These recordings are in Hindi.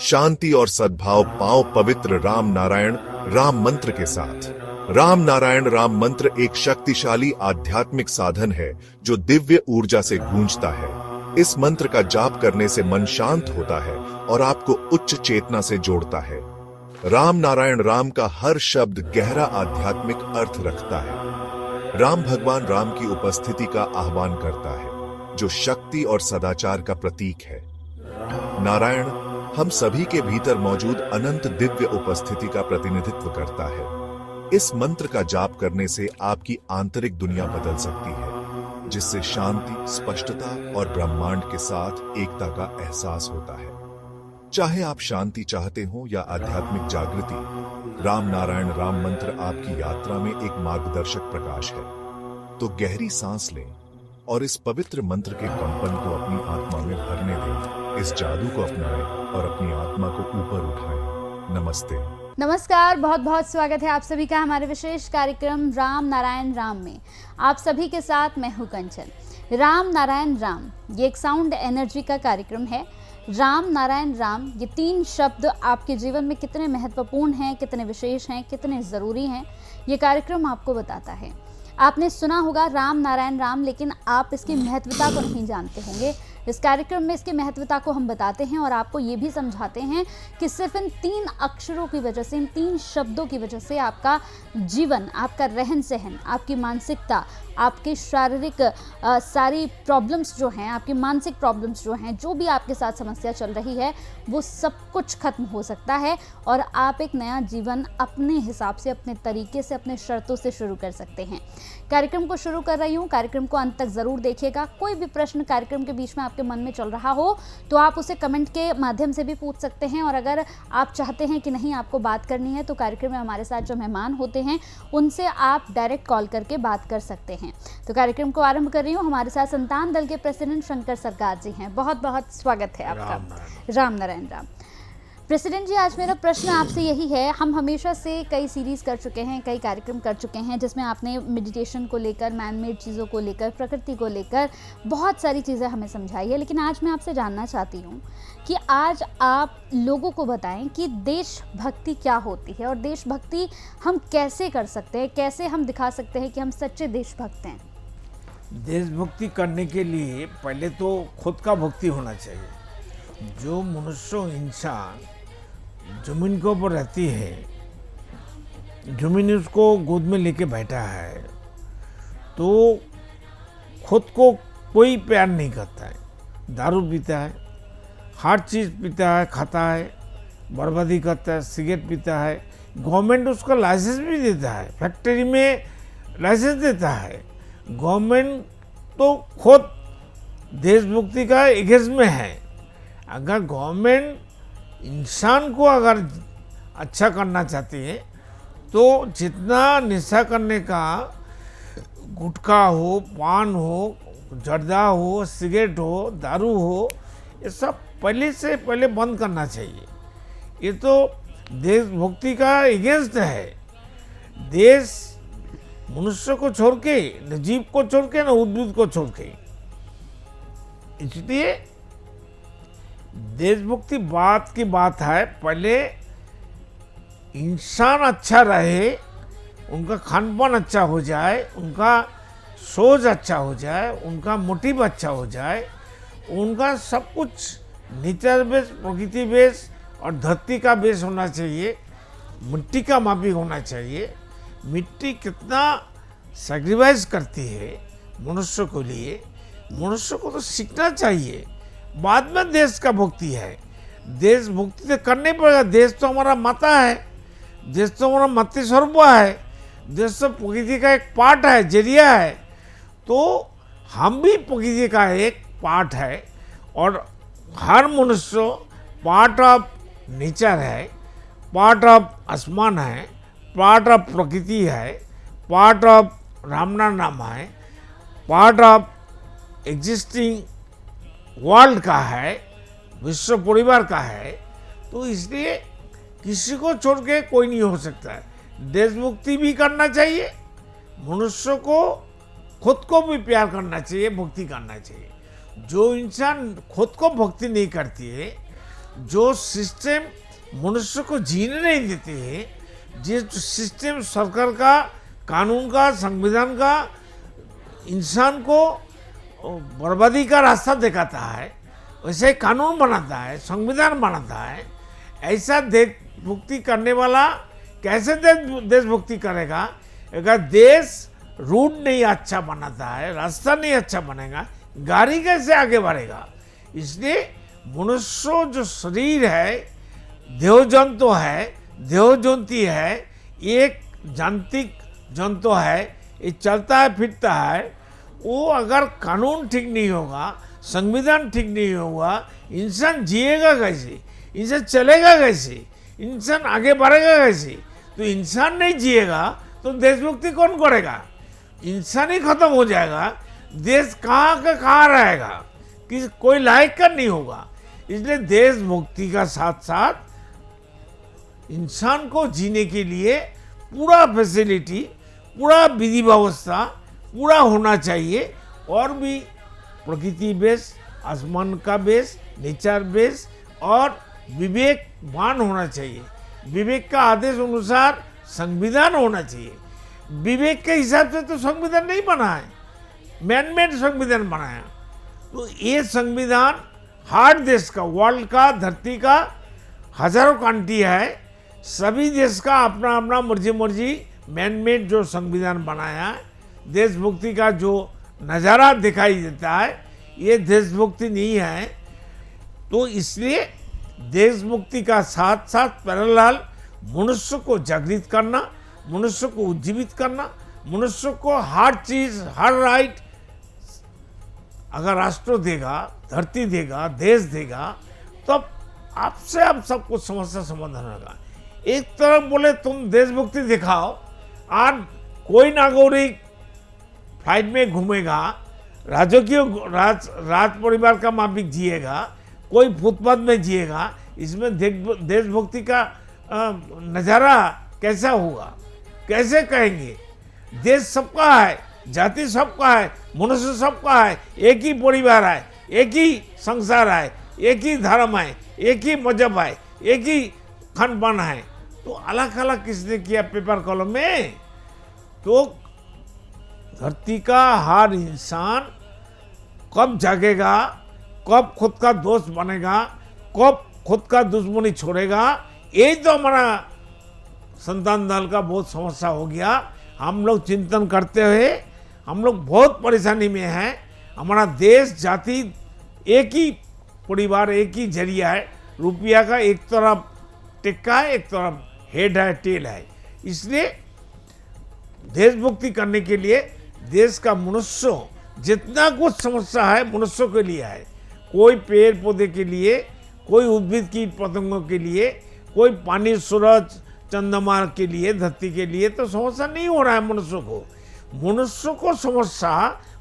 शांति और सद्भाव पाओ पवित्र राम नारायण राम मंत्र के साथ। राम नारायण राम मंत्र एक शक्तिशाली आध्यात्मिक साधन है जो दिव्य ऊर्जा से गूंजता है। इस मंत्र का जाप करने से मन शांत होता है और आपको उच्च चेतना से जोड़ता है। राम नारायण राम का हर शब्द गहरा आध्यात्मिक अर्थ रखता है। राम भगवान राम की उपस्थिति का आह्वान करता है, जो शक्ति और सदाचार का प्रतीक है। नारायण हम सभी के भीतर मौजूद अनंत दिव्य उपस्थिति का प्रतिनिधित्व करता है। इस मंत्र का जाप करने से आपकी आंतरिक दुनिया बदल सकती है, जिससे शांति, स्पष्टता और ब्रह्मांड के साथ एकता का एहसास होता है। चाहे आप शांति चाहते हो या आध्यात्मिक जागृति, राम नारायण राम मंत्र आपकी यात्रा में एक मार्गदर्शक प्रकाश है। तो गहरी सांस लें और इस पवित्र मंत्र के कंपन को अपनी आत्मा में भरने दें। इस जादू को अपनाएं और अपनी आत्मा को ऊपर उठाएं। नमस्ते। नमस्कार, बहुत बहुत स्वागत है आप सभी का हमारे विशेष कार्यक्रम राम नारायण राम में। आप सभी के साथ मैं हूं कंचन। राम नारायण राम ये एक साउंड एनर्जी का कार्यक्रम है। राम नारायण राम ये तीन शब्द आपके जीवन में कितने महत्वपूर्ण हैं, कितने विशेष हैं, कितने ज़रूरी हैं, ये कार्यक्रम आपको बताता है। आपने सुना होगा राम नारायण राम, लेकिन आप इसकी महत्वता को नहीं जानते होंगे। इस कार्यक्रम में इसकी महत्वता को हम बताते हैं और आपको ये भी समझाते हैं कि सिर्फ इन तीन अक्षरों की वजह से, इन तीन शब्दों की वजह से आपका जीवन, आपका रहन सहन, आपकी मानसिकता, आपकी शारीरिक सारी प्रॉब्लम्स जो हैं, आपकी मानसिक प्रॉब्लम्स जो हैं, जो भी आपके साथ समस्या चल रही है, वो सब कुछ खत्म हो सकता है और आप एक नया जीवन अपने हिसाब से, अपने तरीके से, अपने शर्तों से शुरू कर सकते हैं। कार्यक्रम को शुरू कर रही हूँ, कार्यक्रम को अंत तक ज़रूर देखिएगा। कोई भी प्रश्न कार्यक्रम के बीच में आपके मन में चल रहा हो तो आप उसे कमेंट के माध्यम से भी पूछ सकते हैं, और अगर आप चाहते हैं कि नहीं आपको बात करनी है तो कार्यक्रम में हमारे साथ जो मेहमान होते हैं उनसे आप डायरेक्ट कॉल करके बात कर सकते हैं। तो कार्यक्रम को आरंभ कर रही हूँ। हमारे साथ संतान दल के प्रेसिडेंट शंकर सरकार जी हैं। बहुत बहुत स्वागत है आपका। राम नारायण राम। प्रेसिडेंट जी, आज मेरा प्रश्न आपसे यही है, हम हमेशा से कई सीरीज़ कर चुके हैं, कई कार्यक्रम कर चुके हैं जिसमें आपने मेडिटेशन को लेकर, मैन मेड चीज़ों को लेकर, प्रकृति को लेकर बहुत सारी चीज़ें हमें समझाई है। लेकिन आज मैं आपसे जानना चाहती हूँ कि आज आप लोगों को बताएं कि देशभक्ति क्या होती है और देशभक्ति हम कैसे कर सकते हैं, कैसे हम दिखा सकते हैं कि हम सच्चे देशभक्त हैं। देशभक्ति करने के लिए पहले तो खुद का भक्ति होना चाहिए। जो मनुष्य, इंसान जमीन के ऊपर रहती है, जमीन उसको गोद में लेके बैठा है, तो खुद को कोई प्यार नहीं करता है। दारू पीता है, हर चीज़ पीता है, खाता है, बर्बादी करता है, सिगरेट पीता है। गवर्नमेंट उसका लाइसेंस भी देता है, फैक्ट्री में लाइसेंस देता है। गवर्नमेंट तो खुद देशभक्ति का एगेंस्ट में है। अगर गवर्नमेंट इंसान को अगर अच्छा करना चाहती है तो जितना नशा करने का, गुटखा हो, पान हो, जर्दा हो, सिगरेट हो, दारू हो, ये सब पहले से पहले बंद करना चाहिए। ये तो देशभक्ति का एगेंस्ट है। देश मनुष्य को छोड़ के, न जीव को छोड़ के, न उद्भिद को छोड़ के। इसलिए देशभक्ति बात की बात है, पहले इंसान अच्छा रहे, उनका खानपान अच्छा हो जाए, उनका सोच अच्छा हो जाए, उनका मोटिव अच्छा हो जाए, उनका सब कुछ नेचर बेस, प्रकृति बेस और धरती का बेस होना चाहिए। मिट्टी का माफिक होना चाहिए। मिट्टी कितना सेक्रीफाइस करती है मनुष्य के लिए, मनुष्य को तो सीखना चाहिए। बाद में देश का भक्ति है। देश भक्ति तो करने पड़ेगा। देश तो हमारा माता है, देश तो हमारा मातृ स्वरूप है, देश तो प्रकृति का एक पार्ट है, जरिया है। तो हम भी प्रकृति का एक पार्ट है और हर मनुष्य पार्ट ऑफ नेचर है, पार्ट ऑफ आसमान है, पार्ट ऑफ प्रकृति है, पार्ट ऑफ राम नाम है, पार्ट ऑफ एग्जिस्टिंग वर्ल्ड का है, विश्व परिवार का है। तो इसलिए किसी को छोड़ के कोई नहीं हो सकता है। देशभक्ति भी करना चाहिए, मनुष्य को खुद को भी प्यार करना चाहिए, भक्ति करना चाहिए। जो इंसान खुद को भक्ति नहीं करती है जो सिस्टम मनुष्य को जीने नहीं देते हैं, जिस सिस्टम सरकार का, कानून का, संविधान का इंसान को बर्बादी का रास्ता दिखाता है, वैसे कानून बनाता है, संविधान बनाता है, ऐसा देशभक्ति करने वाला कैसे देशभक्ति करेगा? अगर देश रूट नहीं अच्छा बनाता है, रास्ता नहीं अच्छा बनेगा, गाड़ी कैसे आगे बढ़ेगा? इसलिए मनुष्य जो शरीर है, देव जंतु है, देव जंती है, एक जांत्रिक जंतु है, ये चलता है फिरता है। वो अगर कानून ठीक नहीं होगा, संविधान ठीक नहीं होगा, इंसान जिएगा कैसे? इंसान चलेगा कैसे? इंसान आगे बढ़ेगा कैसे? तो इंसान नहीं जिएगा तो देशभक्ति कौन करेगा? इंसान ही खत्म हो जाएगा, देश कहाँ का कहाँ रहेगा, कि कोई लायक का नहीं होगा। इसलिए देशभक्ति का साथ साथ इंसान को जीने के लिए पूरा फैसिलिटी, पूरा विधि व्यवस्था पूरा होना चाहिए, और भी प्रकृति बेस, आसमान का बेस, नेचर बेस, और विवेकवान होना चाहिए। विवेक का आदेश अनुसार संविधान होना चाहिए। विवेक के हिसाब से तो संविधान नहीं बना है, मैन-मेड संविधान बनाया। तो ये संविधान हर देश का, वर्ल्ड का, धरती का हजारों कंट्री है, सभी देश का अपना अपना मर्जी मैन-मेड जो संविधान बनाया है। देशभक्ति का जो नज़ारा दिखाई देता है, ये देशभक्ति नहीं है। तो इसलिए देशभक्ति का साथ साथ पैरेलल मनुष्य को जागृत करना, मनुष्य को उज्जीवित करना, मनुष्य को हर चीज, हर राइट अगर राष्ट्र देगा, धरती देगा, देश देगा, तब आपसे आप सब कुछ समस्या समाधान होगा। एक तरफ बोले तुम देशभक्ति दिखाओ, आज कोई नागरिक फ्लाइट में घूमेगा, राजकीय राज परिवार का माफिक जिएगा, कोई फुटपाथ में जिएगा, इसमें देशभक्ति का नज़ारा कैसा होगा? कैसे कहेंगे? देश सबका है, जाति सबका है, मनुष्य सबका है, एक ही परिवार है, एक ही संसार है, एक ही धर्म है, एक ही मजहब है, एक ही खान पान है। तो अलग अलग किसने किया पेपर कलम में? तो धरती का हर इंसान कब जागेगा, कब खुद का दोस्त बनेगा, कब खुद का दुश्मनी छोड़ेगा, यही तो हमारा संतान दल का बहुत समस्या हो गया। हम लोग चिंतन करते हुए हम लोग बहुत परेशानी में हैं। हमारा देश जाति एक ही परिवार, एक ही जरिया है। रुपया का एक तरफ टिक्का है, एक तरफ हेड है, टेल है। इसलिए देशभक्ति करने के लिए देश का मनुष्य जितना कुछ समस्या है मनुष्यों के लिए है। कोई पेड़ पौधे के लिए, कोई उद्भिद कीट पतंगों के लिए, कोई पानी, सूरज, चंद्रमा के लिए, धरती के लिए तो समस्या नहीं हो रहा है मनुष्य को। मनुष्य को समस्या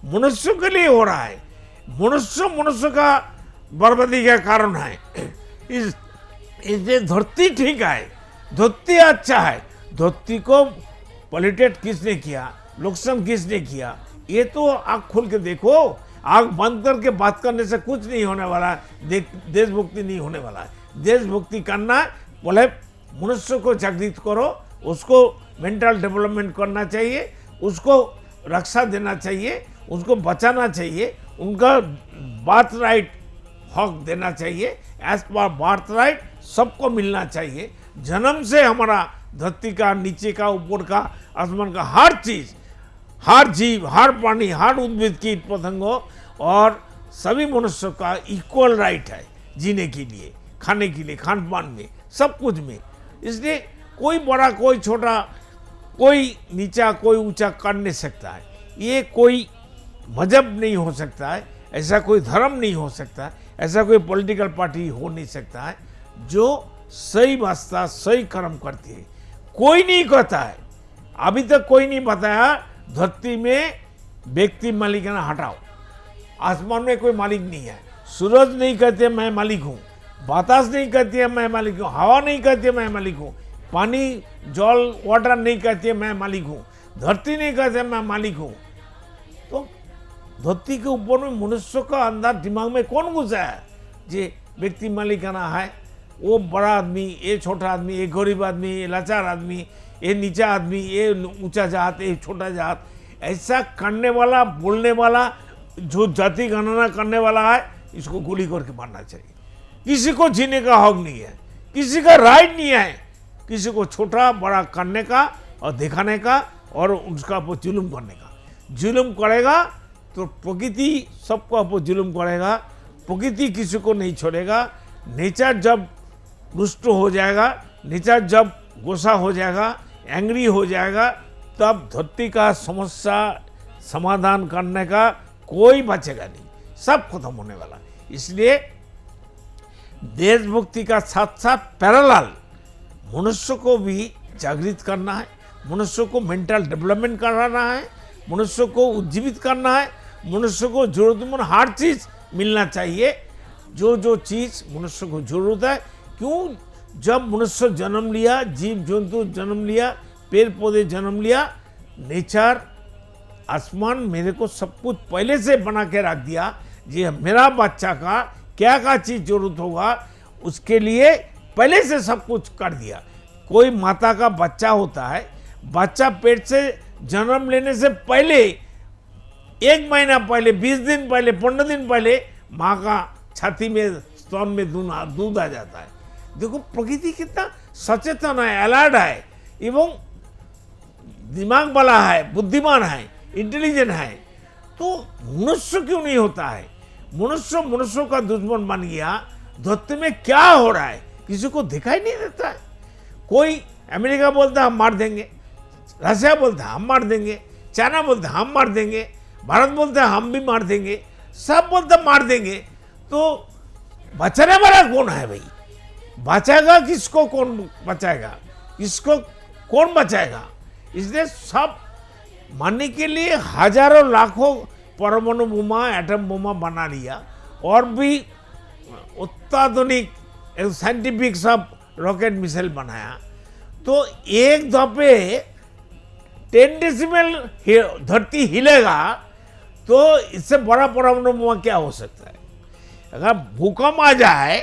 मनुष्य के लिए हो रहा है। मनुष्य का बर्बादी का कारण है। इसलिए धरती ठीक है, धरती अच्छा है। धरती को पॉल्यूटेड किसने किया, नुकसान किसने किया? ये तो आँख खोल के देखो। आँख बंद करके बात करने से कुछ नहीं होने वाला है, देशभक्ति नहीं होने वाला है। देशभक्ति करना है बोले मनुष्य को जागृत करो, उसको मेंटल डेवलपमेंट करना चाहिए, उसको रक्षा देना चाहिए, उसको बचाना चाहिए, उनका बार्थ राइट हक देना चाहिए। एज पर बार्थ राइट सबको मिलना चाहिए। जन्म से हमारा धरती का, नीचे का, ऊपर का, आसमान का हर चीज़, हर जीव, हर प्राणी, हर उद्भिद कीट पतंगों और सभी मनुष्यों का इक्वल राइट है जीने के लिए, खाने के लिए, खान पान में, सब कुछ में। इसलिए कोई बड़ा, कोई छोटा, कोई नीचा, कोई ऊंचा कर नहीं सकता है। ये कोई मजहब नहीं हो सकता है, ऐसा कोई धर्म नहीं हो सकता है, ऐसा कोई पॉलिटिकल पार्टी हो नहीं सकता है जो सही वास्ता, सही कर्म करती है। कोई नहीं कहता है, अभी तक कोई नहीं बताया धरती में व्यक्ति मालिकाना हटाओ। आसमान में कोई मालिक नहीं है। सूरज नहीं कहते मैं मालिक हूँ, बातास नहीं कहती है मैं मालिक हूँ, हवा नहीं कहती है मैं मालिक हूँ, पानी, जल, वाटर नहीं कहती है मैं मालिक हूँ, धरती नहीं कहते मैं मालिक हूँ। तो धरती के ऊपर में मनुष्य का अंदर दिमाग में कौन घुसा है जे व्यक्ति मालिकाना है? वो बड़ा आदमी, ये छोटा आदमी, ये गरीब आदमी, ये लाचार आदमी, ये नीचा आदमी, ये ऊंचा जात, ये छोटा जात, ऐसा करने वाला, बोलने वाला, जो जाति गणना करने वाला है, इसको गोली करके मारना चाहिए। किसी को जीने का हक नहीं है, किसी का राइट नहीं है किसी को छोटा बड़ा करने का और दिखाने का और उसका ऊपर जुल्म करने का। जुल्म करेगा तो प्रकृति सबको ऊपर जुल्म करेगा, प्रकृति किसी को नहीं छोड़ेगा। नेचर जब रुष्ट हो जाएगा, नेचर जब गुस्सा हो जाएगा, एंग्री हो जाएगा, तब धरती का समस्या समाधान करने का कोई बचेगा नहीं, सब खत्म होने वाला। इसलिए देशभक्ति का साथ साथ पैरेलल मनुष्य को भी जागृत करना है, मनुष्य को मेंटल डेवलपमेंट कराना है, मनुष्य को उज्जीवित करना है, मनुष्य को जरूरतमंद हर चीज़ मिलना चाहिए, जो जो चीज़ मनुष्य को जरूरत है। क्यों? जब मनुष्य जन्म लिया, जीव जंतु जन्म लिया, पेड़ पौधे जन्म लिया, नेचर आसमान मेरे को सब कुछ पहले से बना के रख दिया। जी मेरा बच्चा का क्या क्या चीज़ जरूरत होगा उसके लिए पहले से सब कुछ कर दिया। कोई माता का बच्चा होता है, बच्चा पेट से जन्म लेने से पहले 1 महीना पहले, 20 दिन पहले, 15 दिन पहले माँ का छाती में, स्तन में दूध आ जाता है। देखो प्रकृति कितना सचेतन है, अलर्ट है एवं दिमाग वाला है, बुद्धिमान है, इंटेलिजेंट है। तो मनुष्य क्यों नहीं होता है? मनुष्य का दुश्मन बन गया। धरती में क्या हो रहा है किसी को दिखाई नहीं देता है। कोई अमेरिका बोलता है हम मार देंगे, रशिया बोलता है हम मार देंगे, चाइना बोलता है हम मार देंगे, भारत बोलता है हम भी मार देंगे, सब बोलते मार देंगे। तो बचाने वाला कौन है भाई? बचाएगा किसको? कौन बचाएगा? किसको कौन बचाएगा? इसलिए सब मानने के लिए हजारों लाखों परमाणु बोमा, एटम बोमा बना लिया और भी अत्याधुनिक साइंटिफिक सब रॉकेट मिसाइल बनाया। तो एक दफे 10 डेसिमल धरती हिलेगा तो इससे बड़ा परमाणु बोमा क्या हो सकता है? अगर भूकंप आ जाए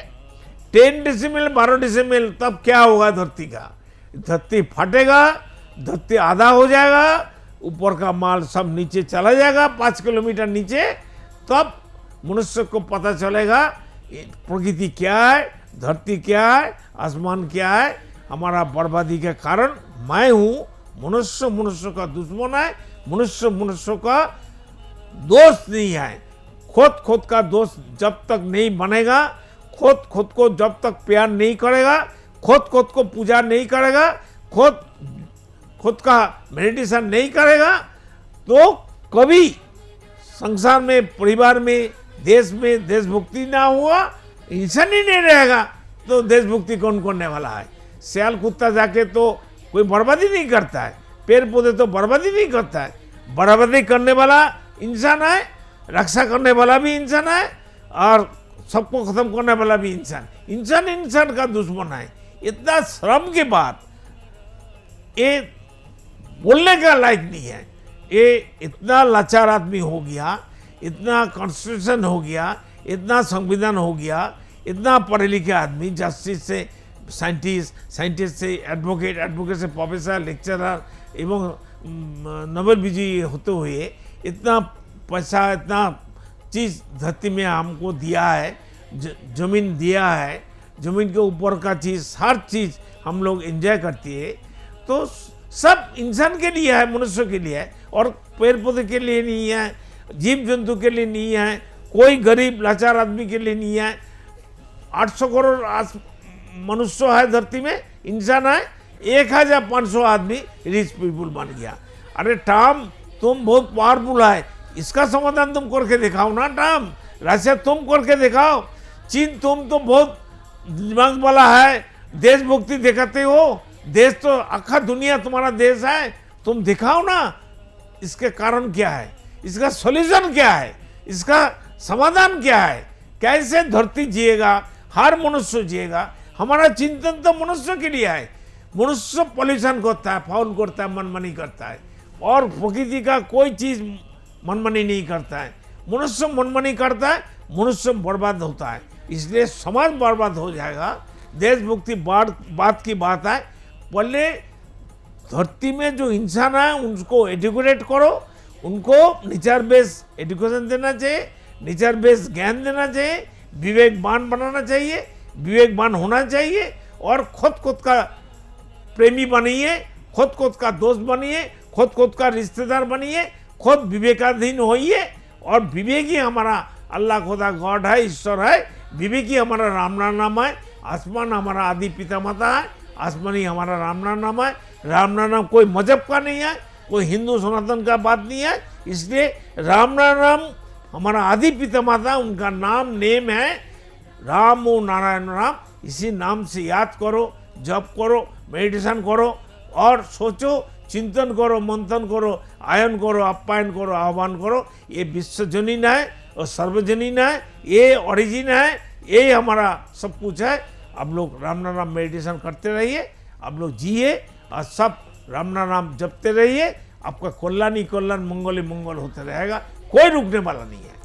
10 डेसिमल 12 डेसिमल तब क्या होगा धरती का? धरती फटेगा, धरती आधा हो जाएगा, ऊपर का माल सब नीचे चला जाएगा 5 किलोमीटर नीचे। तब मनुष्य को पता चलेगा प्रकृति क्या है, धरती क्या है, आसमान क्या है। हमारा बर्बादी के कारण मैं हूँ। मनुष्य का दुश्मन है, मनुष्य का दोस्त नहीं है। खुद का दोस्त जब तक नहीं बनेगा, खुद को जब तक प्यार नहीं करेगा, खुद को पूजा नहीं करेगा, खुद का मेडिटेशन नहीं करेगा, तो कभी संसार में, परिवार में, देश में देशभक्ति ना हुआ, इंसान ही नहीं रहेगा तो देशभक्ति कौन करने वाला है? सियाल कुत्ता जाके तो कोई बर्बादी नहीं करता है, पेड़ पौधे तो बर्बादी नहीं करता है। बर्बादी करने वाला इंसान है, रक्षा करने वाला भी इंसान है और सबको खत्म करने वाला भी इंसान का दुश्मन है। इतना श्रम के बाद ये बोलने का लायक नहीं है। ये इतना लाचार आदमी हो गया, इतना कॉन्स्टिट्यूशन हो गया, इतना संविधान हो गया, इतना पढ़े लिखे आदमी, जस्टिस से साइंटिस्ट से एडवोकेट से प्रोफेसर, लेक्चरर एवं नोबेल विजयी होते हुए इतना पैसा, इतना चीज़ धरती में हमको दिया है, जमीन दिया है, जमीन के ऊपर का चीज़, हर चीज़ हम लोग एंजॉय करती है। तो सब इंसान के लिए है, मनुष्य के लिए है, और पेड़ पौधे के लिए नहीं है, जीव जंतु के लिए नहीं है, कोई गरीब लाचार आदमी के लिए नहीं है। 800 करोड़ मनुष्य है धरती में, इंसान है, 1500 आदमी रिच पीपुल बन गया। अरे टॉम तुम बहुत पावरफुल है, इसका समाधान तुम करके दिखाओ ना टॉम। रशिया तुम करके दिखाओ, चीन तुम तो बहुत दिमाग वाला है, देशभक्ति दिखाते हो, देश तो आखा दुनिया तुम्हारा देश है, तुम दिखाओ ना। इसके कारण क्या है? इसका सॉल्यूशन क्या है? इसका समाधान क्या है? कैसे धरती जिएगा, हर मनुष्य जिएगा? हमारा चिंतन तो मनुष्य के लिए है। मनुष्य पॉल्यूशन करता है, फाउल करता है, मनमानी करता है, और प्रकृति का कोई चीज मनमानी नहीं करता है। मनुष्य मनमानी करता है, मनुष्य बर्बाद होता है। इसलिए समाज बर्बाद हो जाएगा देशभक्ति बात की बात है। पहले धरती में जो इंसान है उनको एजुकेट करो, उनको नेचर बेस एजुकेशन देना चाहिए, नेचर बेस ज्ञान देना चाहिए, विवेकवान बनाना चाहिए, विवेकवान होना चाहिए और खुद का प्रेमी बनिए, खुद का दोस्त बनिए, खुद का रिश्तेदार बनिए, खुद विवेकाधीन होइए। और विवेक ही हमारा अल्लाह खुदा गॉड है, ईश्वर है। विवेक ही हमारा राम नाम है। आसमान हमारा आदि पिता माता है, आसमान ही हमारा राम नाम है। राम नाम कोई मजहब का नहीं है, कोई हिंदू सनातन का बात नहीं है। इसलिए राम नाम हमारा आदि पिता माता, उनका नेम है राम और नारायण राम। इसी नाम से याद करो, जप करो, मेडिटेशन करो और सोचो, चिंतन करो, मंथन करो, आयन करो, आप्यायन करो, आह्वान करो। ये विश्वजनीन है और सर्वजनीन है, ये ओरिजिन है, ये हमारा सब कुछ है। आप लोग राम नाम मेडिटेशन करते रहिए, आप लोग जिए और सब राम नाम जपते रहिए। आपका कल्याण ही कल्याण, मंगल ही मंगल होते रहेगा, कोई रुकने वाला नहीं है।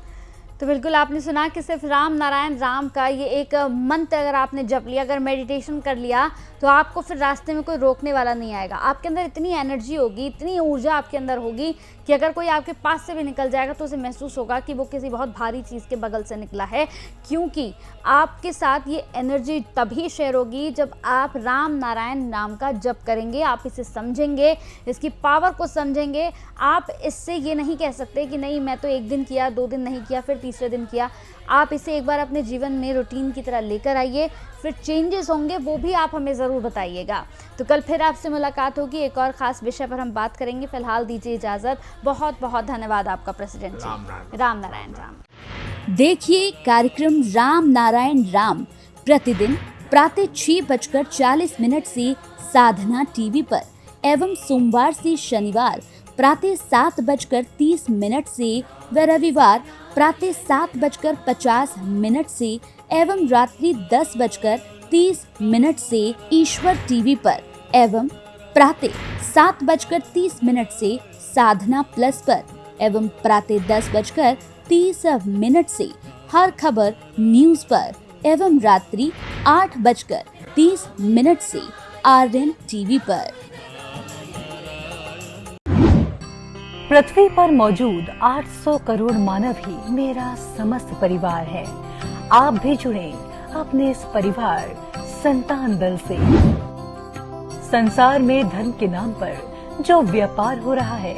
तो बिल्कुल आपने सुना कि सिर्फ राम नारायण राम का ये एक मंत्र अगर आपने जप लिया, अगर मेडिटेशन कर लिया, तो आपको फिर रास्ते में कोई रोकने वाला नहीं आएगा। आपके अंदर इतनी एनर्जी होगी, इतनी ऊर्जा आपके अंदर होगी कि अगर कोई आपके पास से भी निकल जाएगा तो उसे महसूस होगा कि वो किसी बहुत भारी चीज़ के बगल से निकला है, क्योंकि आपके साथ ये एनर्जी तभी शेयर होगी जब आप राम नारायण नाम का जप करेंगे, आप इसे समझेंगे, इसकी पावर को समझेंगे। आप इससे ये नहीं कह सकते कि नहीं मैं तो एक दिन किया, 2 दिन नहीं किया, फिर तीसरे दिन किया। आप इसे एक बार अपने जीवन में रूटीन की तरह लेकर आइए, फिर चेंजेस होंगे, वो भी आप हमें ज़रूर बताइएगा। तो कल फिर आपसे मुलाकात होगी, एक और ख़ास विषय पर हम बात करेंगे। फिलहाल दीजिए इजाज़त। बहुत बहुत धन्यवाद आपका प्रेसिडेंट जी। राम नारायण राम। देखिए कार्यक्रम राम नारायण राम प्रतिदिन प्रातः 6:40 से साधना टीवी पर एवं सोमवार से शनिवार प्रातः 7:30 से व रविवार प्रातः 7:50 से एवं रात्रि 10:30 से ईश्वर टीवी पर एवं प्रातः 7:30 से साधना प्लस पर एवं प्रातः 10:30 से हर खबर न्यूज पर एवं रात्रि 8:30 से आर्यन टीवी पर। पृथ्वी पर मौजूद 800 करोड़ मानव ही मेरा समस्त परिवार है। आप भी जुड़े अपने इस परिवार संतान दल से। संसार में धर्म के नाम पर जो व्यापार हो रहा है,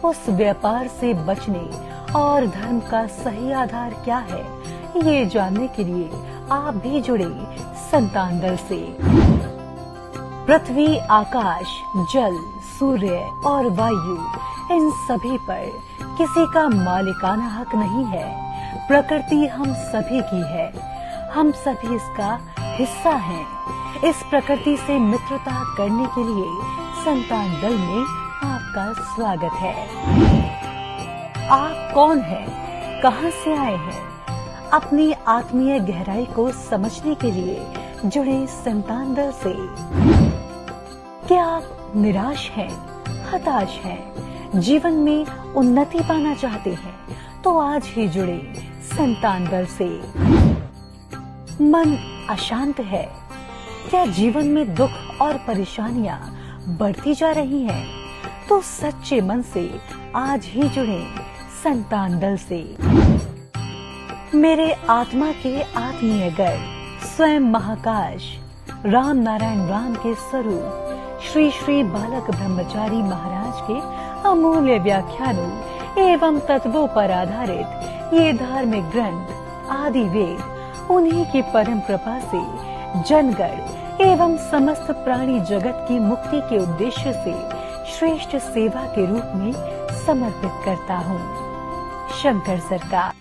उस व्यापार से बचने और धर्म का सही आधार क्या है, ये जानने के लिए आप भी जुड़े संतान दल से। पृथ्वी, आकाश, जल, सूर्य और वायु, इन सभी पर किसी का मालिकाना हक नहीं है। प्रकृति हम सभी की है, हम सभी इसका हिस्सा हैं। इस प्रकृति से मित्रता करने के लिए संतान दल में आपका स्वागत है। आप कौन हैं? कहां से आए हैं? अपनी आत्मीय गहराई को समझने के लिए जुड़े संतान दल से। क्या आप निराश हैं, हताश हैं, जीवन में उन्नति पाना चाहते हैं, तो आज ही जुड़े संतान दल से। मन अशांत है, क्या जीवन में दुख और परेशानियां बढ़ती जा रही हैं, तो सच्चे मन से आज ही जुड़े संतान दल से। मेरे आत्मा के आत्मीय गर्व स्वयं महाकाश राम नारायण राम के स्वरूप श्री श्री बालक ब्रह्मचारी महाराज के अमूल्य व्याख्यानों एवं तत्वों पर आधारित ये धार्मिक ग्रंथ आदि वेद उन्हीं की परम कृपा से जनगण एवं समस्त प्राणी जगत की मुक्ति के उद्देश्य से श्रेष्ठ सेवा के रूप में समर्पित करता हूँ। शंकर सरकार।